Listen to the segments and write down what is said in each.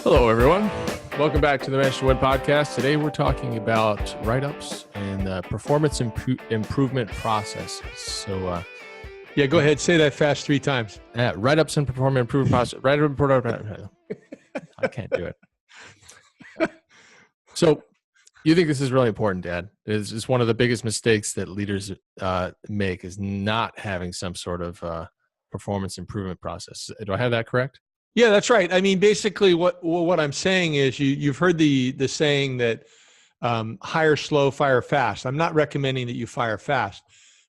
Hello, everyone. Welcome back to the Manage to Win podcast. Today, we're talking about write-ups and performance improvement processes. So, yeah, go ahead. Say that fast 3 times. Write-ups and performance improvement process. I can't do it. So, you think this is really important, Dad? It's one of the biggest mistakes that leaders make is not having some sort of performance improvement process. Do I have that correct? Yeah, that's right. I mean, basically, what I'm saying is you've heard the saying that hire slow, fire fast. I'm not recommending that you fire fast,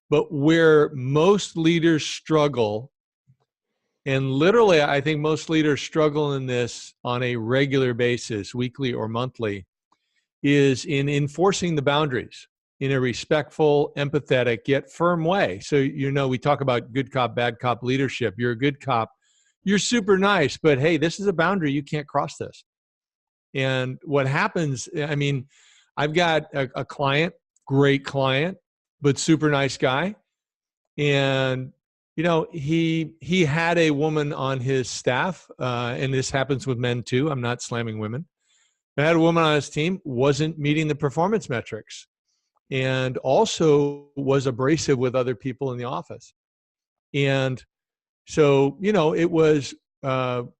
but where most leaders struggle, and literally, I think most leaders struggle in this on a regular basis, weekly or monthly, is in enforcing the boundaries in a respectful, empathetic, yet firm way. So, we talk about good cop, bad cop leadership. You're a good cop. You're super nice, but hey, this is a boundary. You can't cross this. And what happens, I mean, I've got a client, great client, but super nice guy. And, he had a woman on his staff, and this happens with men too. I'm not slamming women. I had a woman on his team, wasn't meeting the performance metrics, and also was abrasive with other people in the office. And so, it was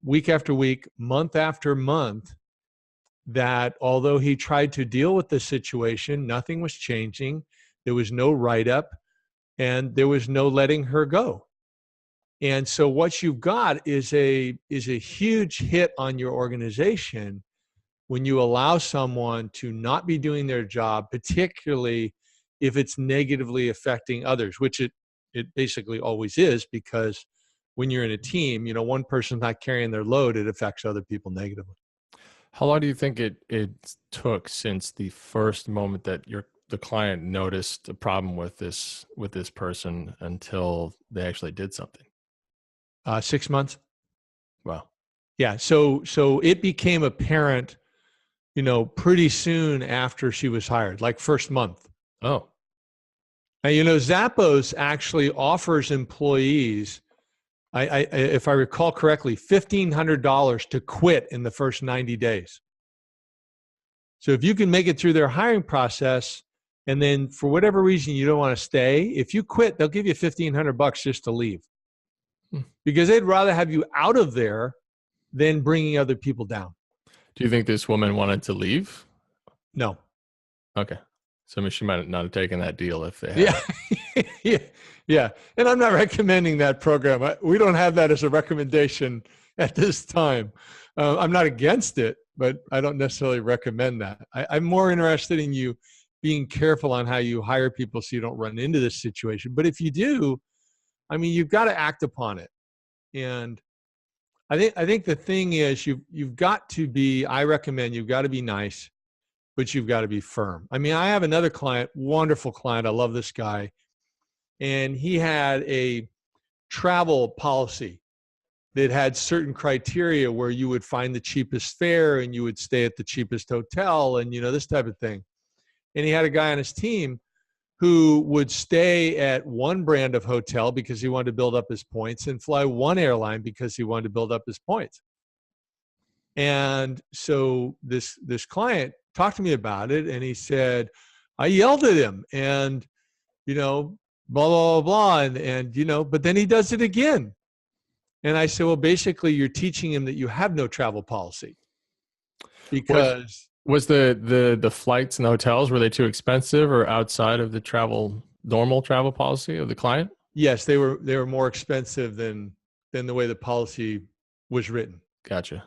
week after week, month after month, that although he tried to deal with the situation, nothing was changing. There was no write-up, and there was no letting her go. And so what you've got is a huge hit on your organization when you allow someone to not be doing their job, particularly if it's negatively affecting others, which it basically always is, because when you're in a team, one person's not carrying their load, it affects other people negatively. How long do you think it took since the first moment that the client noticed a problem with this person until they actually did something? 6 months. Wow. Yeah. So it became apparent, pretty soon after she was hired, like first month. Oh. Now, Zappos actually offers employees, if I recall correctly, $1,500 to quit in the first 90 days. So if you can make it through their hiring process, and then for whatever reason you don't want to stay, if you quit, they'll give you $1,500 just to leave, because they'd rather have you out of there than bringing other people down. Do you think this woman wanted to leave? No. Okay. So she might not have taken that deal if they had. Yeah. And I'm not recommending that program. We don't have that as a recommendation at this time. I'm not against it, but I don't necessarily recommend that. I'm more interested in you being careful on how you hire people so you don't run into this situation. But if you do, I mean, you've got to act upon it. And I think the thing is you've got to be, I recommend you've got to be nice, but you've got to be firm. I mean, I have another client, wonderful client. I love this guy. And he had a travel policy that had certain criteria where you would find the cheapest fare and you would stay at the cheapest hotel and, this type of thing. And he had a guy on his team who would stay at one brand of hotel because he wanted to build up his points and fly one airline because he wanted to build up his points. And so this client talked to me about it, and he said, I yelled at him and, blah, blah, blah, and but then he does it again. And I said, well, basically you're teaching him that you have no travel policy. Because was the flights and the hotels, were they too expensive or outside of the normal travel policy of the client? Yes, they were more expensive than the way the policy was written. Gotcha.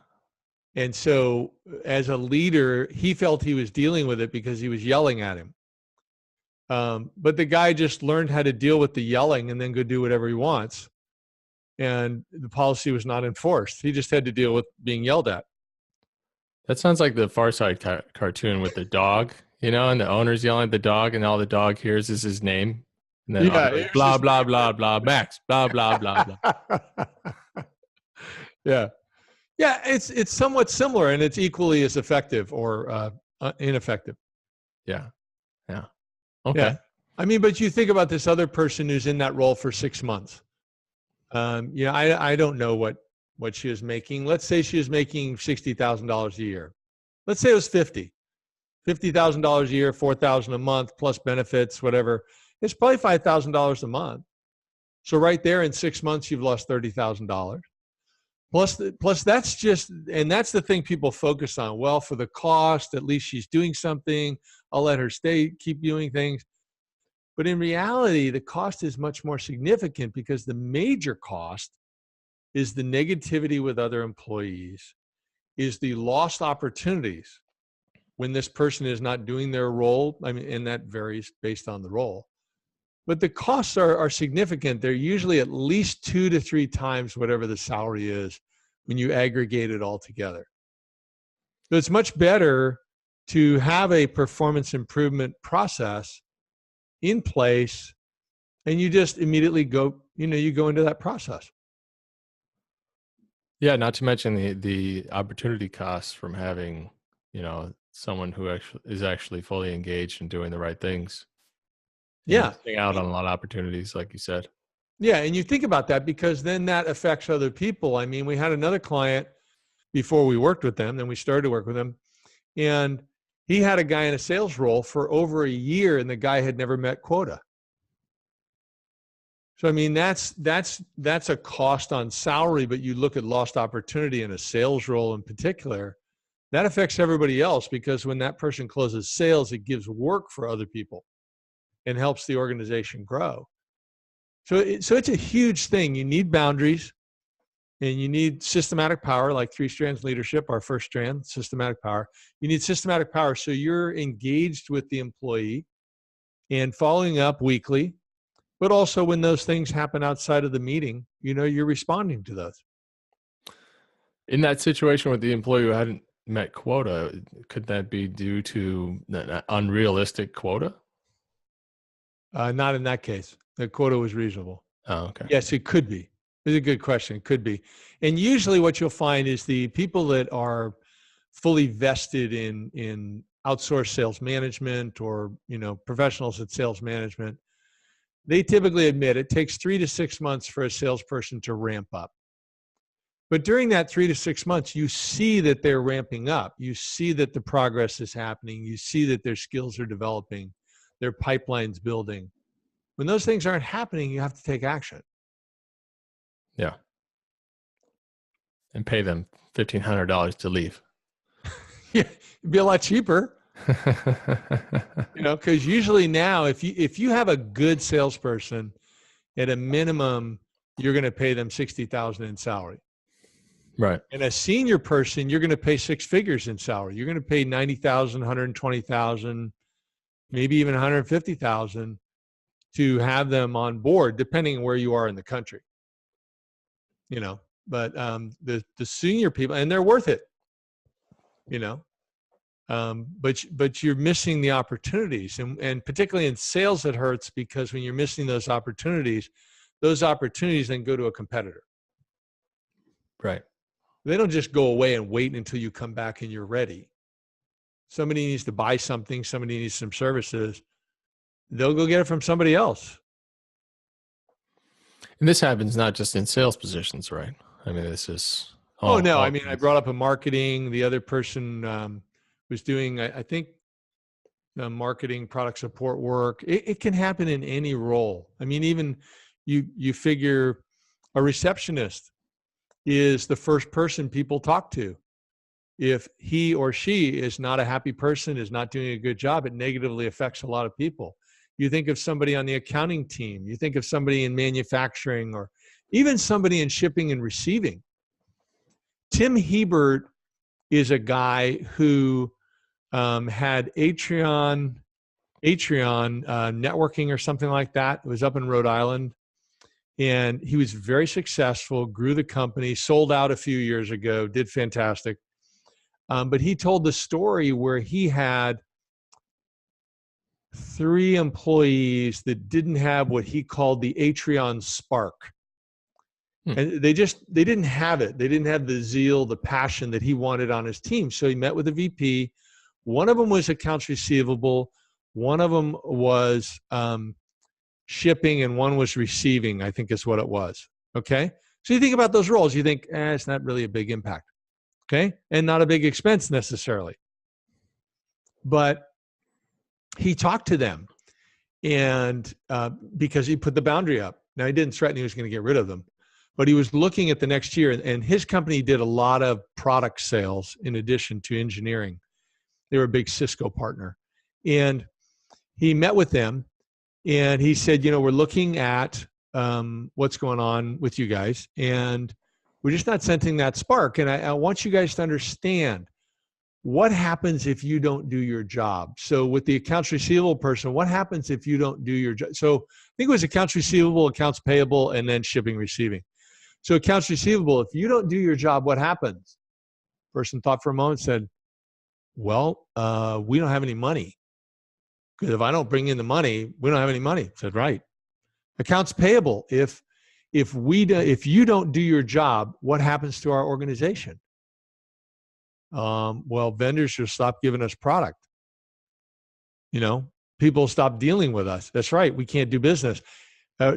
And so as a leader, he felt he was dealing with it because he was yelling at him. But the guy just learned how to deal with the yelling and then go do whatever he wants. And the policy was not enforced. He just had to deal with being yelled at. That sounds like the Far Side cartoon with the dog, and the owner's yelling at the dog, and all the dog hears is his name. And then like, blah, blah, blah, blah, Max, blah, blah, blah, blah. Yeah. Yeah, it's somewhat similar, and it's equally as effective or ineffective. Yeah. Okay. Yeah. I mean, but you think about this other person who's in that role for 6 months. I don't know what what she was making. Let's say she was making $60,000 a year. Let's say it was $50,000 a year, $4,000 a month plus benefits, whatever. It's probably $5,000 a month. So right there in 6 months, you've lost $30,000. Plus that's just, and that's the thing people focus on. Well, for the cost, at least she's doing something. I'll let her keep doing things. But in reality, the cost is much more significant because the major cost is the negativity with other employees, is the lost opportunities when this person is not doing their role. I mean, and that varies based on the role. But the costs are significant. They're usually at least 2 to 3 times whatever the salary is when you aggregate it all together. So it's much better to have a performance improvement process in place, and you just immediately go, you go into that process. Yeah, not to mention the opportunity costs from having, someone who is actually fully engaged in doing the right things. Yeah. Missing out on a lot of opportunities, like you said. Yeah, and you think about that because then that affects other people. I mean, we had another client before we worked with them, then we started to work with them, and he had a guy in a sales role for over a year, and the guy had never met quota. So I mean, that's a cost on salary, but you look at lost opportunity in a sales role in particular, that affects everybody else because when that person closes sales, it gives work for other people and helps the organization grow. So it's a huge thing. You need boundaries and you need systematic power, like 3 strands leadership, our first strand, systematic power. You need systematic power so you're engaged with the employee and following up weekly, but also when those things happen outside of the meeting, you're responding to those. In that situation with the employee who hadn't met quota, could that be due to an unrealistic quota? Not in that case. The quota was reasonable. Oh, okay. Yes, it could be. It's a good question. It could be. And usually what you'll find is the people that are fully vested in outsourced sales management or, professionals at sales management, they typically admit it takes 3 to 6 months for a salesperson to ramp up. But during that 3 to 6 months, you see that they're ramping up. You see that the progress is happening. You see that their skills are developing, their pipeline's building. When those things aren't happening, you have to take action. Yeah. And pay them $1,500 to leave. Yeah, it'd be a lot cheaper. Because usually now, if you have a good salesperson, at a minimum, you're going to pay them $60,000 in salary. Right. And a senior person, you're going to pay 6 figures in salary. You're going to pay $90,000, $120,000, maybe even $150,000 to have them on board, depending on where you are in the country. But the senior people, and they're worth it. But you're missing the opportunities, and particularly in sales, it hurts because when you're missing those opportunities then go to a competitor. Right. They don't just go away and wait until you come back and you're ready. Somebody needs to buy something. Somebody needs some services. They'll go get it from somebody else. And this happens not just in sales positions, right? I mean, this is. I brought up a marketing. The other person was doing, I think, marketing, product support work. It can happen in any role. I mean, even you figure a receptionist is the first person people talk to. If he or she is not a happy person, is not doing a good job, it negatively affects a lot of people. You think of somebody on the accounting team, you think of somebody in manufacturing, or even somebody in shipping and receiving. Tim Hebert is a guy who had Atrion networking or something like that. It was up in Rhode Island. And he was very successful, grew the company, sold out a few years ago, did fantastic. But he told the story where he had 3 employees that didn't have what he called the Atrion spark. And they didn't have it. They didn't have the zeal, the passion that he wanted on his team. So he met with the VP. One of them was accounts receivable. One of them was shipping, and one was receiving, I think is what it was. Okay. So you think about those roles, you think, it's not really a big impact, okay? And not a big expense necessarily. But he talked to them, and because he put the boundary up. Now, he didn't threaten he was going to get rid of them, but he was looking at the next year, and his company did a lot of product sales in addition to engineering. They were a big Cisco partner. And he met with them, and he said, we're looking at what's going on with you guys, and we're just not sensing that spark. And I want you guys to understand what happens if you don't do your job. So with the accounts receivable person, what happens if you don't do your job? So I think it was accounts receivable, accounts payable, and then shipping, receiving. So accounts receivable, if you don't do your job, what happens? Person thought for a moment, said, well, we don't have any money. Because if I don't bring in the money, we don't have any money. I said, right. Accounts payable, if you don't do your job, what happens to our organization? Well, vendors should stop giving us product. People stop dealing with us. That's right. We can't do business.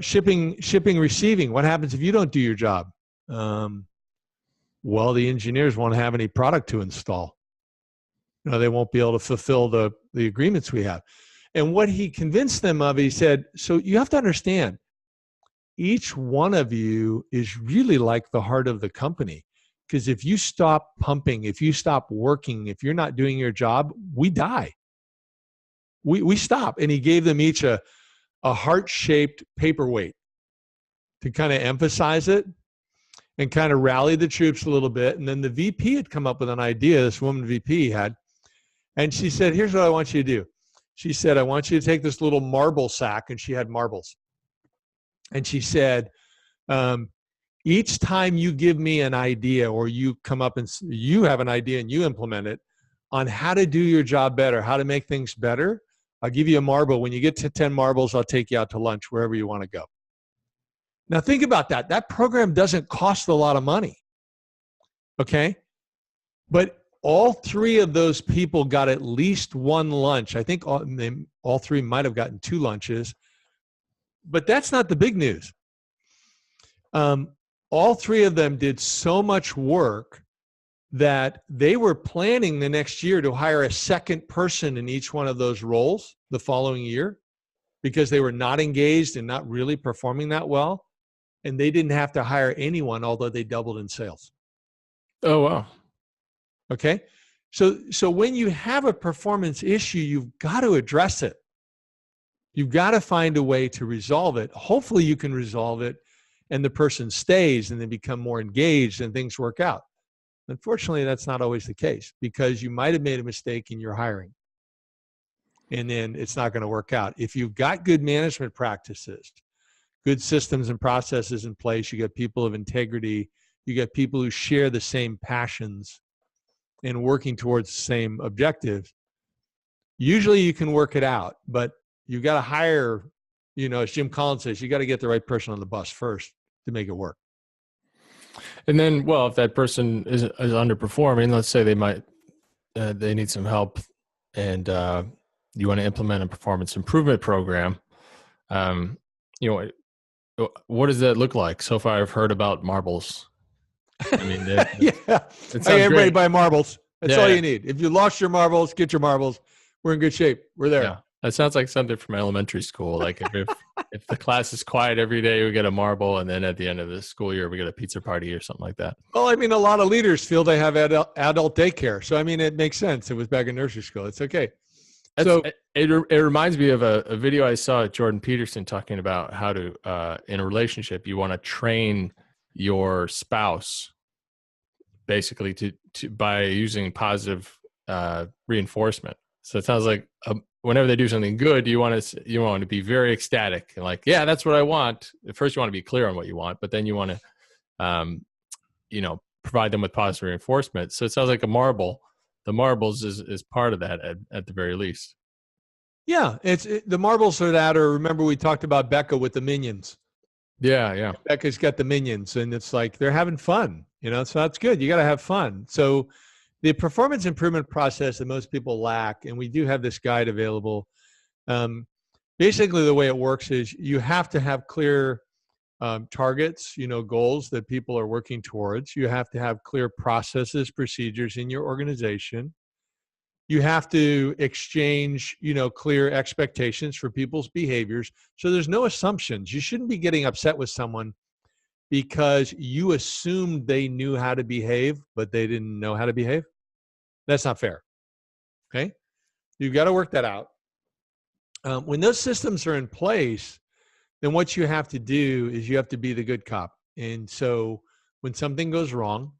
Shipping, receiving. What happens if you don't do your job? Well, the engineers won't have any product to install. They won't be able to fulfill the agreements we have. And what he convinced them of, he said, so you have to understand, each one of you is really like the heart of the company. Because if you stop pumping, if you stop working, if you're not doing your job, we die. We stop. And he gave them each a heart-shaped paperweight to kind of emphasize it and kind of rally the troops a little bit. And then the VP had come up with an idea, this woman VP had, and she said, here's what I want you to do. She said, I want you to take this little marble sack, and she had marbles. And she said, each time you give me an idea, or you come up and you have an idea and you implement it on how to do your job better, how to make things better, I'll give you a marble. When you get to 10 marbles, I'll take you out to lunch, wherever you want to go. Now think about that. That program doesn't cost a lot of money. Okay? But all three of those people got at least one lunch. I think all three might have gotten 2 lunches. But that's not the big news. All three of them did so much work that they were planning the next year to hire a second person in each one of those roles the following year, because they were not engaged and not really performing that well. And they didn't have to hire anyone, although they doubled in sales. Oh, wow. Okay. So when you have a performance issue, you've got to address it. You've got to find a way to resolve it. Hopefully you can resolve it and the person stays and they become more engaged and things work out. Unfortunately, that's not always the case, because you might have made a mistake in your hiring and then it's not going to work out. If you've got good management practices, good systems and processes in place, you got people of integrity, you got people who share the same passions and working towards the same objectives, usually you can work it out. But you've got to hire, as Jim Collins says, you got to get the right person on the bus first to make it work. And then, well, if that person is underperforming, let's say they need some help, and you want to implement a performance improvement program. What does that look like? So far, I've heard about marbles. I mean, yeah. Hey, everybody buy marbles. That's all you need. If you lost your marbles, get your marbles. We're in good shape. We're there. Yeah. That sounds like something from elementary school. Like if the class is quiet every day, we get a marble, and then at the end of the school year, we get a pizza party or something like that. Well, I mean, a lot of leaders feel they have adult daycare. So, I mean, it makes sense. It was back in nursery school. It's okay. So it reminds me of a video I saw at Jordan Peterson talking about how to, in a relationship, you want to train your spouse basically to by using positive reinforcement. So it sounds like whenever they do something good, you want to be very ecstatic and like, yeah, that's what I want. At first, you want to be clear on what you want, but then you want to, provide them with positive reinforcement. So it sounds like a marble. The marbles is part of that at the very least. Yeah, the marbles are that. Or remember, we talked about Becca with the minions. Yeah. Becca's got the minions, and it's like they're having fun. So that's good. You got to have fun. So the performance improvement process that most people lack, and we do have this guide available. Basically, the way it works is you have to have clear targets, goals that people are working towards. You have to have clear processes, procedures in your organization. You have to exchange, clear expectations for people's behaviors. So there's no assumptions. You shouldn't be getting upset with someone because you assumed they knew how to behave, but they didn't know how to behave. That's not fair. Okay? You've got to work that out. When those systems are in place, then what you have to do is you have to be the good cop. And so when something goes wrong,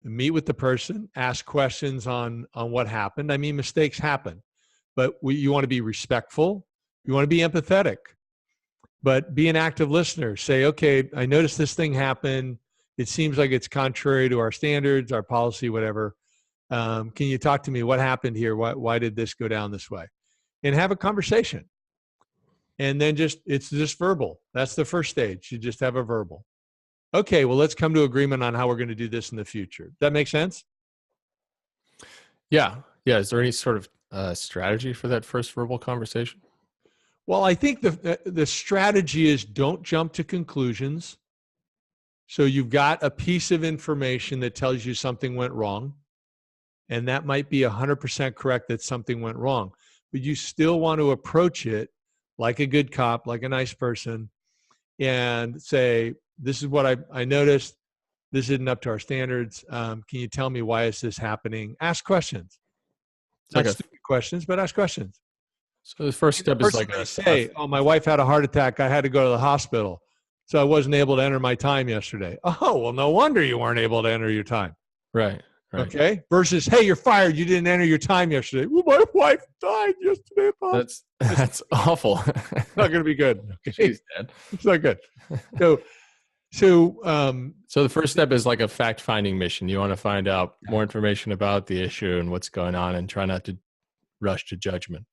meet with the person, ask questions on what happened. I mean, mistakes happen, but you want to be respectful. You want to be empathetic, but be an active listener. Say, okay, I noticed this thing happened. It seems like it's contrary to our standards, our policy, whatever. Can you talk to me? What happened here? Why did this go down this way? And have a conversation. And then it's just verbal. That's the first stage. You just have a verbal. Okay, well, let's come to agreement on how we're going to do this in the future. Does that make sense? Yeah. Yeah. Is there any sort of strategy for that first verbal conversation? Well, I think the strategy is don't jump to conclusions. So you've got a piece of information that tells you something went wrong, and that might be 100% correct that something went wrong, but you still want to approach it like a good cop, like a nice person, and say, this is what I noticed. This isn't up to our standards. Can you tell me why is this happening? Ask questions. Not stupid questions, but ask questions. So the first step is like say, oh, my wife had a heart attack. I had to go to the hospital. So I wasn't able to enter my time yesterday. Oh, well, no wonder you weren't able to enter your time. Right. Okay. Versus, hey, you're fired. You didn't enter your time yesterday. Well, my wife died yesterday. That's awful. It's not going to be good. Okay. Jeez, Dad. It's not good. So the first step is like a fact-finding mission. You want to find out more information about the issue and what's going on, and try not to rush to judgment.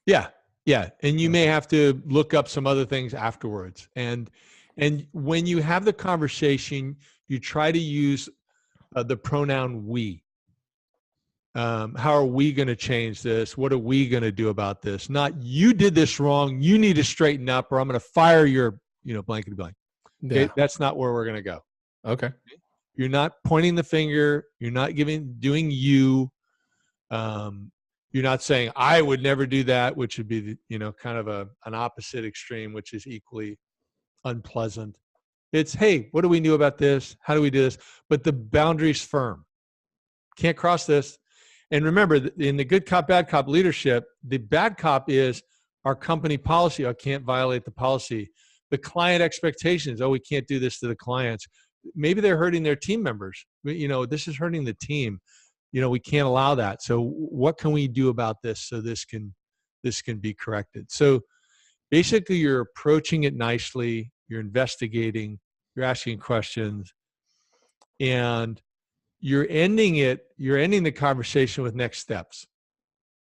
Yeah. And you may have to look up some other things afterwards. And when you have the conversation, you try to use the pronoun we. How are we going to change this? What are we going to do about this? Not you did this wrong. You need to straighten up, or I'm going to fire your, blankety blank. Okay? Yeah. That's not where we're going to go. Okay. You're not pointing the finger. You're not doing you. You're not saying I would never do that, which would be, kind of an opposite extreme, which is equally unpleasant. It's, hey, what do we do about this? How do we do this? But the boundary's firm. Can't cross this. And remember, in the good cop, bad cop leadership, the bad cop is our company policy. I can't violate the policy. The client expectations. Oh, we can't do this to the clients. Maybe they're hurting their team members. This is hurting the team. We can't allow that. So what can we do about this so this can be corrected? So basically, you're approaching it nicely. You're investigating. You're asking questions, and you're ending the conversation with next steps.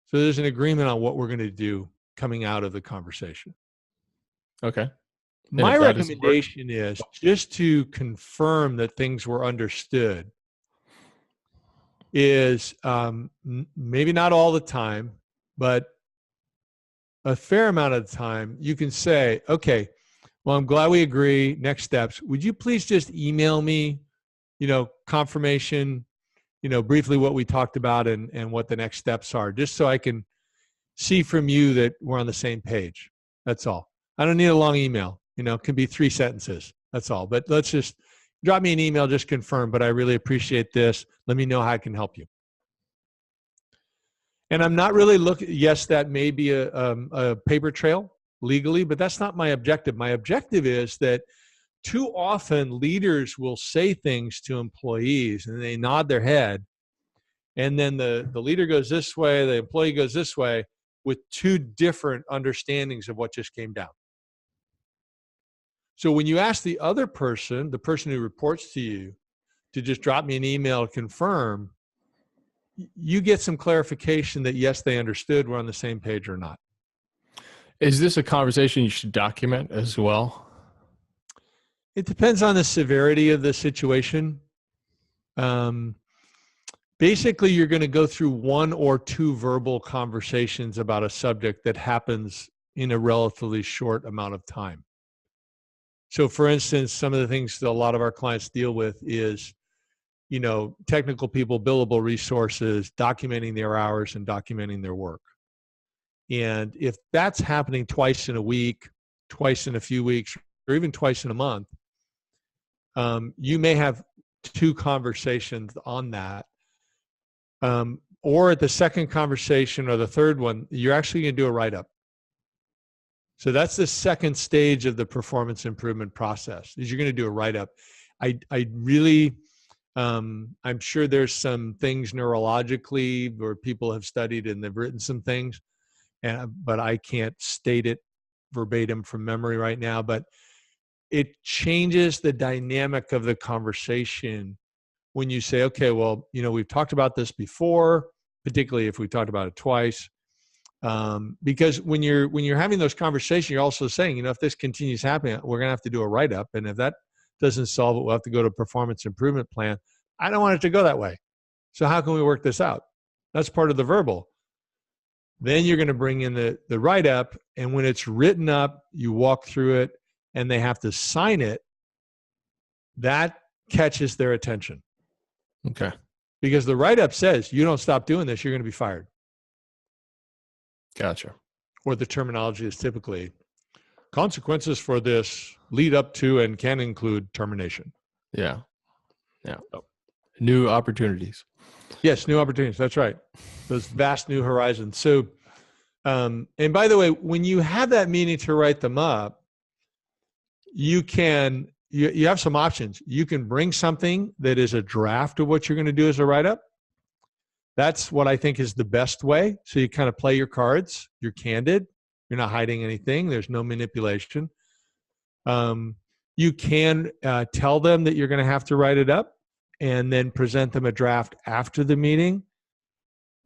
So there's an agreement on what we're going to do coming out of the conversation. Okay. My recommendation is just to confirm that things were understood is maybe not all the time, but a fair amount of the time you can say, okay, well, I'm glad we agree. Next steps. Would you please just email me, confirmation, briefly what we talked about and what the next steps are, just so I can see from you that we're on the same page. That's all. I don't need a long email. It can be 3 sentences. That's all. But let's just drop me an email, just confirm, but I really appreciate this. Let me know how I can help you. And I'm not really looking, yes, that may be a paper trail legally, but that's not my objective. My objective is that too often leaders will say things to employees and they nod their head, and then the leader goes this way, the employee goes this way, with 2 different understandings of what just came down. So when you ask the other person, the person who reports to you, to just drop me an email to confirm, you get some clarification that yes, they understood, we're on the same page or not. Is this a conversation you should document as well? It depends on the severity of the situation. Basically, you're going to go through 1 or 2 verbal conversations about a subject that happens in a relatively short amount of time. So for instance, some of the things that a lot of our clients deal with is, technical people, billable resources, documenting their hours and documenting their work. And if that's happening twice in a week, twice in a few weeks, or even twice in a month, you may have 2 conversations on that. Or at the second conversation or the third one, you're actually going to do a write-up. So that's the second stage of the performance improvement process, is you're going to do a write-up. I really, I'm sure there's some things neurologically where people have studied and they've written some things, but I can't state it verbatim from memory right now. But it changes the dynamic of the conversation when you say, okay, well, we've talked about this before, particularly if we talked about it twice. Because when you're having those conversations, you're also saying, if this continues happening, we're going to have to do a write-up. And if that doesn't solve it, we'll have to go to a performance improvement plan. I don't want it to go that way. So how can we work this out? That's part of the verbal. Then you're going to bring in the write-up. And when it's written up, you walk through it and they have to sign it. That catches their attention. Okay. Because the write-up says, you don't stop doing this, you're going to be fired. Gotcha. Or the terminology is typically, consequences for this lead up to and can include termination. Yeah. Yeah. New opportunities. Yes, new opportunities. That's right. Those vast new horizons. So, and by the way, when you have that meeting to write them up, you have some options. You can bring something that is a draft of what you're going to do as a write-up. That's what I think is the best way. So you kind of play your cards. You're candid. You're not hiding anything. There's no manipulation. You can tell them that you're going to have to write it up and then present them a draft after the meeting.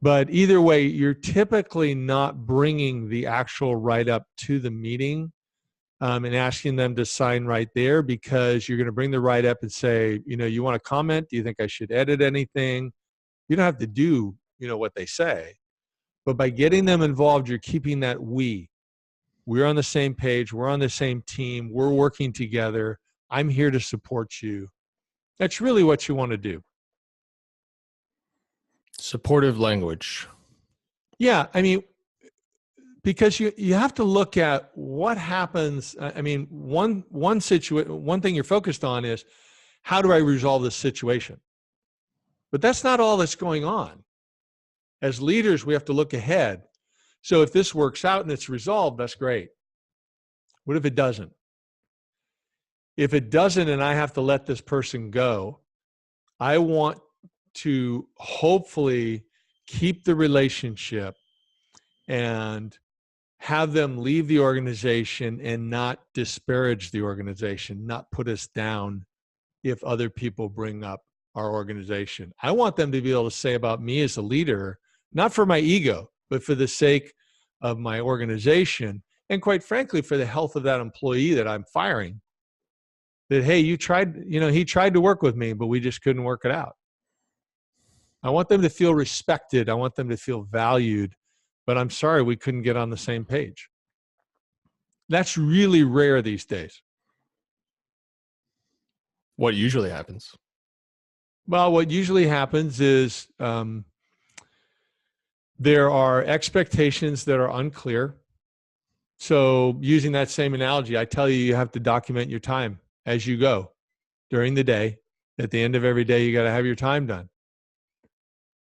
But either way, you're typically not bringing the actual write-up to the meeting and asking them to sign right there, because you're going to bring the write-up and say, you want to comment? Do you think I should edit anything? You don't have to do, what they say. But by getting them involved, you're keeping that we're on the same page. We're on the same team. We're working together. I'm here to support you. That's really what you want to do. Supportive language. Yeah. I mean, because you have to look at what happens. I mean, one thing you're focused on is, how do I resolve this situation? But that's not all that's going on. As leaders, we have to look ahead. So if this works out and it's resolved, that's great. What if it doesn't? If it doesn't and I have to let this person go, I want to hopefully keep the relationship and have them leave the organization and not disparage the organization, not put us down if other people bring up our organization. I want them to be able to say about me as a leader, not for my ego, but for the sake of my organization, and quite frankly, for the health of that employee that I'm firing, that, hey, he tried to work with me, but we just couldn't work it out. I want them to feel respected. I want them to feel valued, but I'm sorry, we couldn't get on the same page. That's really rare these days. What usually happens? Well, what usually happens is there are expectations that are unclear. So using that same analogy, I tell you, you have to document your time as you go during the day. At the end of every day, you got to have your time done.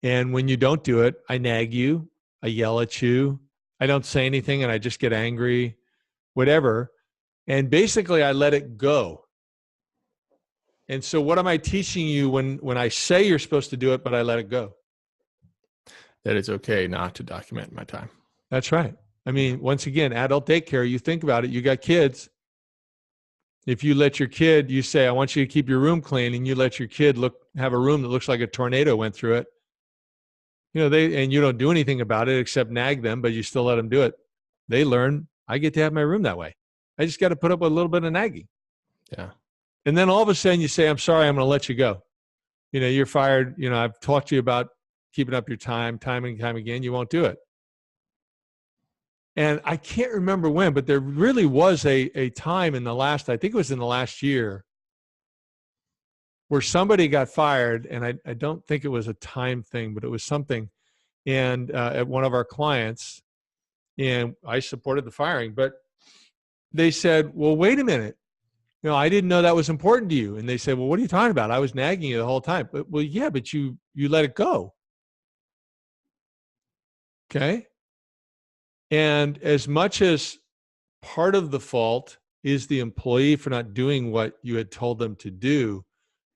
And when you don't do it, I nag you, I yell at you, I don't say anything and I just get angry, whatever. And basically I let it go. And so what am I teaching you when I say you're supposed to do it, but I let it go? That it's okay not to document my time. That's right. I mean, once again, adult daycare, you think about it, you got kids. If you let your kid, you say, I want you to keep your room clean, and you let your kid have a room that looks like a tornado went through it, and you don't do anything about it except nag them, but you still let them do it. They learn, I get to have my room that way. I just got to put up with a little bit of nagging. Yeah. And then all of a sudden you say, I'm sorry, I'm going to let you go. You're fired. I've talked to you about keeping up your time and time again. You won't do it. And I can't remember when, but there really was a time in the last, I think it was in the last year, where somebody got fired. And I don't think it was a time thing, but it was something. And at one of our clients, and I supported the firing, but they said, well, wait a minute. I didn't know that was important to you. And they said, well, what are you talking about? I was nagging you the whole time. But, well, yeah, but you let it go. Okay. And as much as part of the fault is the employee for not doing what you had told them to do,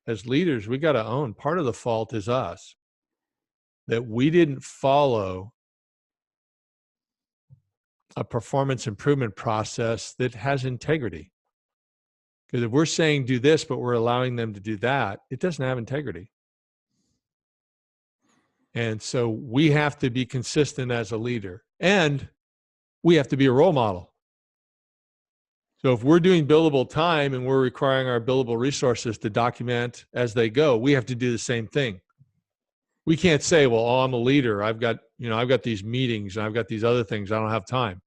as leaders, we got to own part of the fault is us, that we didn't follow a performance improvement process that has integrity. Because if we're saying do this, but we're allowing them to do that, it doesn't have integrity. And so we have to be consistent as a leader, and we have to be a role model. So if we're doing billable time and we're requiring our billable resources to document as they go, we have to do the same thing. We can't say, well, I'm a leader. I've got these meetings and I've got these other things. I don't have time.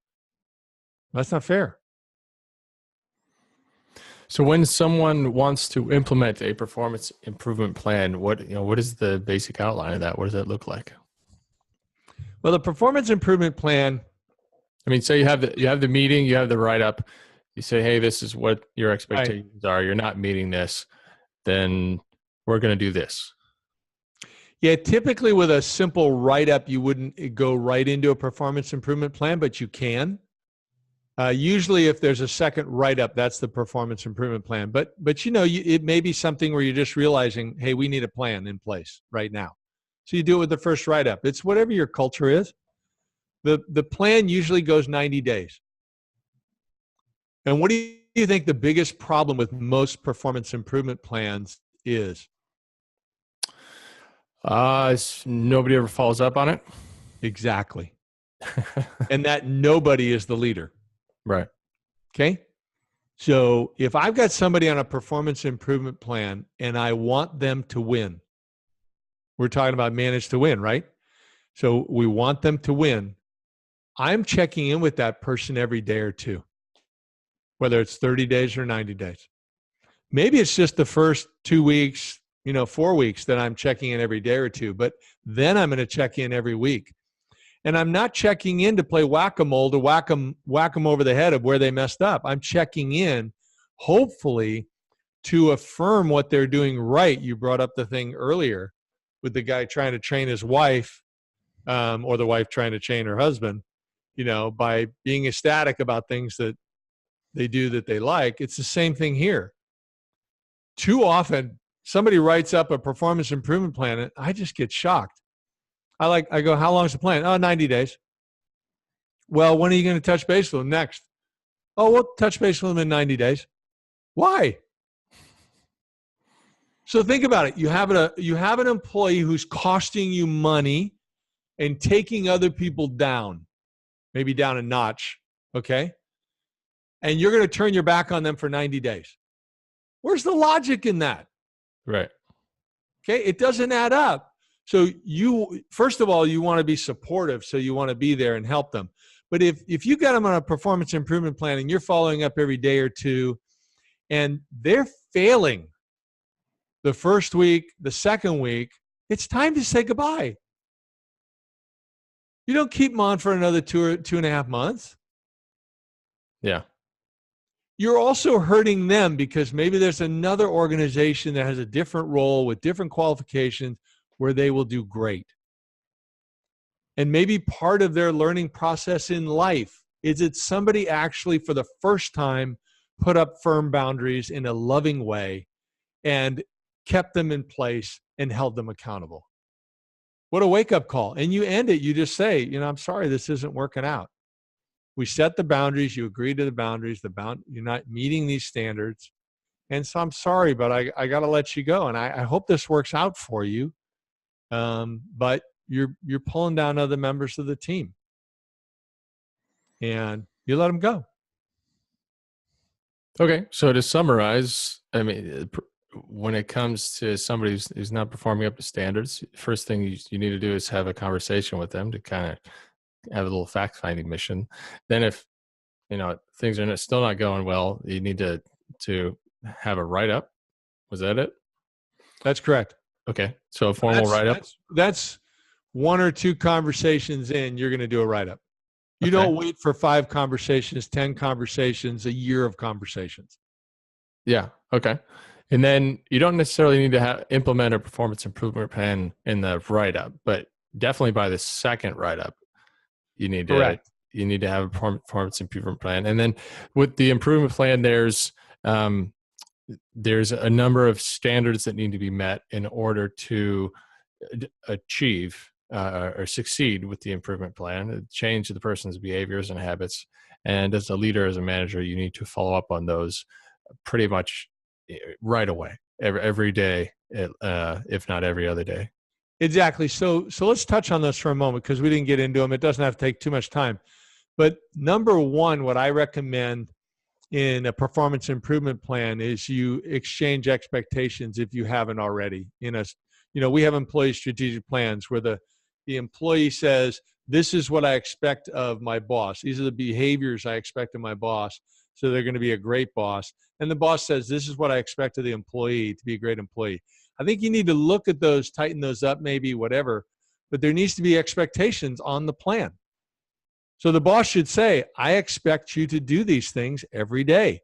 That's not fair. So when someone wants to implement a performance improvement plan, what is the basic outline of that? What does that look like? Well, the performance improvement plan, so you have the meeting, you have the write-up. You say, hey, this is what your expectations are. You're not meeting this, then we're going to do this. Yeah, typically with a simple write-up, you wouldn't go right into a performance improvement plan, but you can. Usually if there's a second write-up, that's the performance improvement plan. But it may be something where you're just realizing, hey, we need a plan in place right now. So you do it with the first write-up. It's whatever your culture is. The plan usually goes 90 days. And what do you think the biggest problem with most performance improvement plans is? Nobody ever follows up on it. Exactly. And that nobody is the leader. Right. Okay. So if I've got somebody on a performance improvement plan and I want them to win, we're talking about manage to win, right? So we want them to win. I'm checking in with that person every day or two, whether it's 30 days or 90 days. Maybe it's just the first 2 weeks, 4 weeks that I'm checking in every day or two, but then I'm going to check in every week. And I'm not checking in to play whack-a-mole to whack them over the head of where they messed up. I'm checking in, hopefully, to affirm what they're doing right. You brought up the thing earlier with the guy trying to train his wife, or the wife trying to train her husband, by being ecstatic about things that they do that they like. It's the same thing here. Too often, somebody writes up a performance improvement plan, and I just get shocked. I go, how long is the plan? Oh, 90 days. Well, when are you going to touch base with them next? Oh, we'll touch base with them in 90 days. Why? So think about it. You have an employee who's costing you money and taking other people down, maybe down a notch, okay? And you're going to turn your back on them for 90 days. Where's the logic in that? Right. Okay, it doesn't add up. So first of all, you want to be supportive, so you want to be there and help them. But if you got them on a performance improvement plan and you're following up every day or two, and they're failing the first week, the second week, it's time to say goodbye. You don't keep them on for another 2.5 months. Yeah. You're also hurting them because maybe there's another organization that has a different role with different qualifications where they will do great. And maybe part of their learning process in life is that somebody actually, for the first time, put up firm boundaries in a loving way and kept them in place and held them accountable. What a wake-up call. And you end it, you just say, I'm sorry, this isn't working out. We set the boundaries, you agree to the boundaries, you're not meeting these standards. And so I'm sorry, but I got to let you go. And I hope this works out for you. But you're pulling down other members of the team, and you let them go. Okay, so to summarize, when it comes to somebody who's not performing up to standards, first thing you need to do is have a conversation with them to kind of have a little fact finding mission. Then if, things are still not going well, you need to have a write up. Was that it? That's correct. Okay. So a formal write up. That's one or two conversations in, you're going to do a write up. You Okay. don't wait for 5 conversations, 10 conversations, a year of conversations. Yeah. Okay. And then you don't necessarily need to implement a performance improvement plan in the write up, but definitely by the second write up, you need to have a performance improvement plan. And then with the improvement plan, there's a number of standards that need to be met in order to achieve or succeed with the improvement plan, change the person's behaviors and habits. And as a leader, as a manager, you need to follow up on those pretty much right away, every day, if not every other day. Exactly. So let's touch on this for a moment, because we didn't get into them. It doesn't have to take too much time. But number one, what I recommend in a performance improvement plan is you exchange expectations if you haven't already. We have employee strategic plans where the employee says, this is what I expect of my boss. These are the behaviors I expect of my boss. So they're going to be a great boss. And the boss says, this is what I expect of the employee to be a great employee. I think you need to look at those, tighten those up, maybe whatever, but there needs to be expectations on the plan. So the boss should say, I expect you to do these things every day.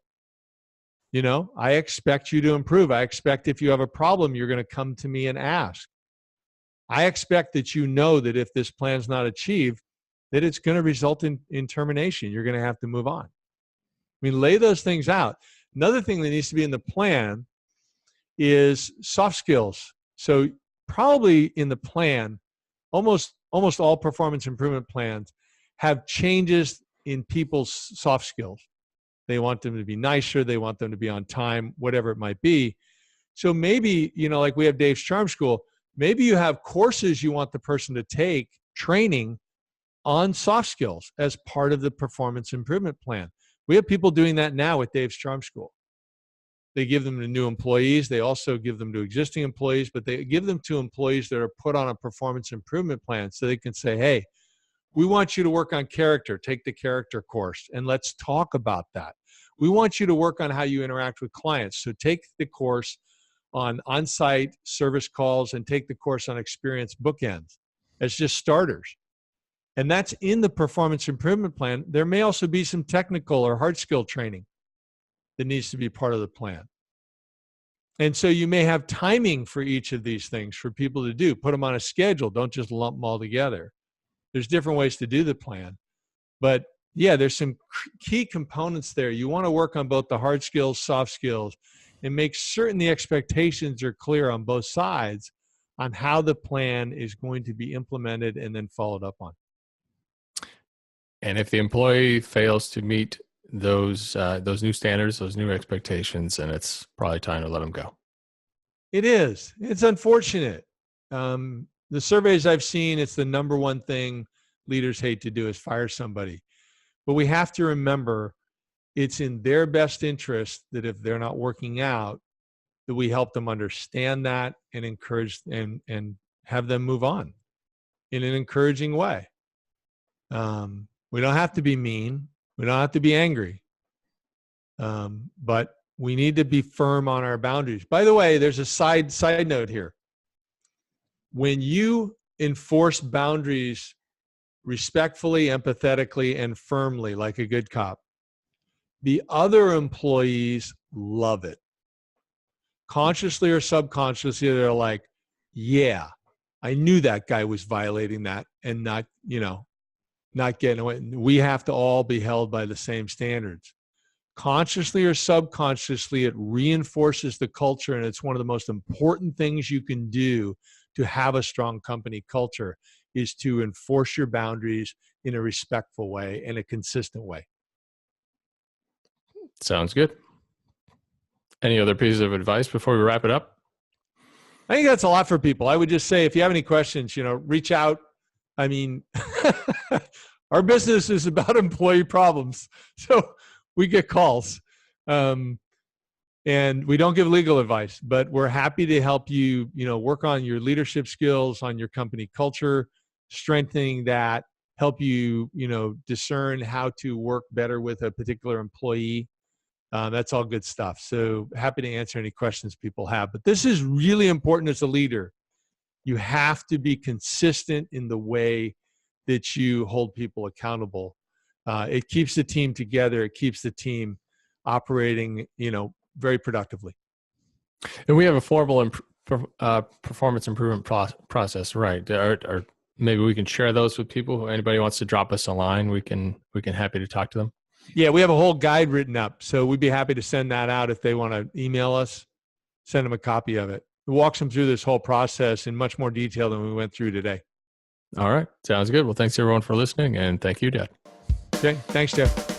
I expect you to improve. I expect if you have a problem, you're going to come to me and ask. I expect that that if this plan's not achieved, that it's going to result in termination. You're going to have to move on. Lay those things out. Another thing that needs to be in the plan is soft skills. So probably in the plan, almost all performance improvement plans have changes in people's soft skills. They want them to be nicer. They want them to be on time, whatever it might be. So maybe, like we have Dave's Charm School, maybe you have courses you want the person to take, training on soft skills as part of the performance improvement plan. We have people doing that now with Dave's Charm School. They give them to new employees. They also give them to existing employees, but they give them to employees that are put on a performance improvement plan so they can say, hey, we want you to work on character. Take the character course and let's talk about that. We want you to work on how you interact with clients. So take the course on on-site service calls and take the course on experience bookends as just starters. And that's in the performance improvement plan. There may also be some technical or hard skill training that needs to be part of the plan. And so you may have timing for each of these things for people to do. Put them on a schedule. Don't just lump them all together. There's different ways to do the plan. But yeah, there's some key components there. You want to work on both the hard skills, soft skills, and make certain the expectations are clear on both sides on how the plan is going to be implemented and then followed up on. And if the employee fails to meet those new standards, those new expectations, then it's probably time to let them go. It is. It's unfortunate. The surveys I've seen, it's the number one thing leaders hate to do is fire somebody. But we have to remember it's in their best interest that if they're not working out, that we help them understand that and encourage and have them move on in an encouraging way. We don't have to be mean. We don't have to be angry. But we need to be firm on our boundaries. By the way, there's a side note here. When you enforce boundaries respectfully, empathetically, and firmly, like a good cop, the other employees love it. Consciously or subconsciously, they're like, yeah, I knew that guy was violating that and not getting away. We have to all be held by the same standards. Consciously or subconsciously, it reinforces the culture, and it's one of the most important things you can do to have a strong company culture is to enforce your boundaries in a respectful way and a consistent way. Sounds good. Any other pieces of advice before we wrap it up? I think that's a lot for people. I would just say, if you have any questions, reach out. I mean, our business is about employee problems. So we get calls. And we don't give legal advice, but we're happy to help you, work on your leadership skills, on your company culture, strengthening that, help you, discern how to work better with a particular employee. That's all good stuff. So happy to answer any questions people have. But this is really important as a leader. You have to be consistent in the way that you hold people accountable. It keeps the team together. It keeps the team operating, very productively. And we have a formal performance improvement process, right? Or maybe we can share those with people. Anybody wants to drop us a line, we can happy to talk to them. Yeah, we have a whole guide written up, so we'd be happy to send that out if they want to email us. Send them a copy of it. It walks them through this whole process in much more detail than we went through today. All right, sounds good. Well, thanks everyone for listening, and thank you, Dad. Okay, thanks, Jeff.